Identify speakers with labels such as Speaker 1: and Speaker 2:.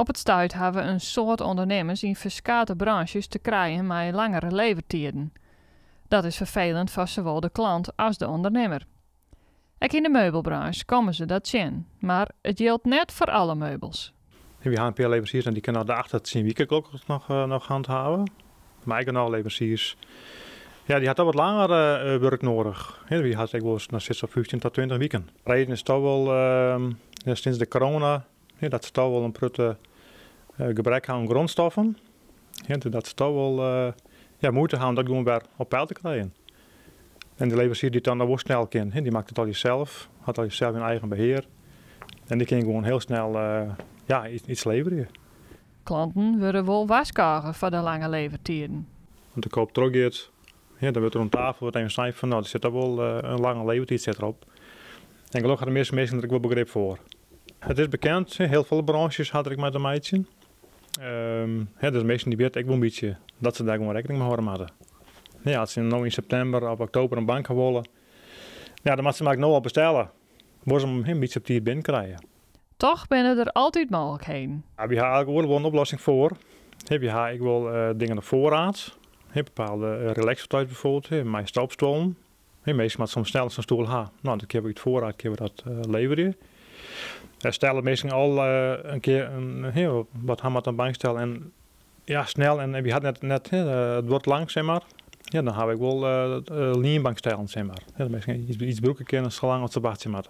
Speaker 1: Op het stuit hebben we een soort ondernemers in verschillende branches te krijgen met langere levertijden. Dat is vervelend voor zowel de klant als de ondernemer. Ook in de meubelbranche komen ze dat zien, maar het geldt net voor alle meubels.
Speaker 2: We hebben een paar leveranciers en die kunnen de 10 weken nog handhaven. Maar ik nog leveranciers, ja, die had al wat langer werk nodig. Ja, die had ik wel nog steeds op 15 tot 20 weken. De reden is toch wel, sinds de corona, ja, dat ze toch wel een prutte gebrek aan grondstoffen. Ja, dat ze toch wel moeite gaan om dat gewoon weer op peil te krijgen. En de leverancier die het dan wel snel kan, die maakt het al jezelf, had al jezelf in eigen beheer. En die kan gewoon heel snel iets leveren.
Speaker 1: Klanten worden wel waarschuwen voor de lange levertijden.
Speaker 2: Want de koop teruggeeft, dan wordt er om tafel even snijden van, nou, er zit er wel een lange levertijd zit erop. En gelukkig hebben de meeste mensen er wel begrip voor. Het is bekend, heel veel branches had ik met de meidje. De mensen die weten ik wel een beetje dat ze daar gewoon rekening mee houden hadden. Ja, als ze nou in september of oktober een bank gaan willen, ja, dan moet ze maar nu al bestellen. Waar ze hem een beetje op die binnen krijgen.
Speaker 1: Toch binnen er altijd mogelijkheden.
Speaker 2: Ja, we hebben eigenlijk wel een oplossing voor. Ik wil dingen op voorraad. Bepaalde relaxvertuigen bijvoorbeeld, mijn stapstoelen. Meestal met soms snel zo'n stoel ha. Nou, dan kunnen we het voorraad dat leveren. Stellen meestal al een keer wat gaan we aan de bank stellen. En ja, snel. En we hadden net het wordt lang, zeg maar. Ja, dan heb ik wel leanbank stellen, zeg maar. Ja, dan meestal iets broeken kunnen, zolang als ze wachten, zeg maar.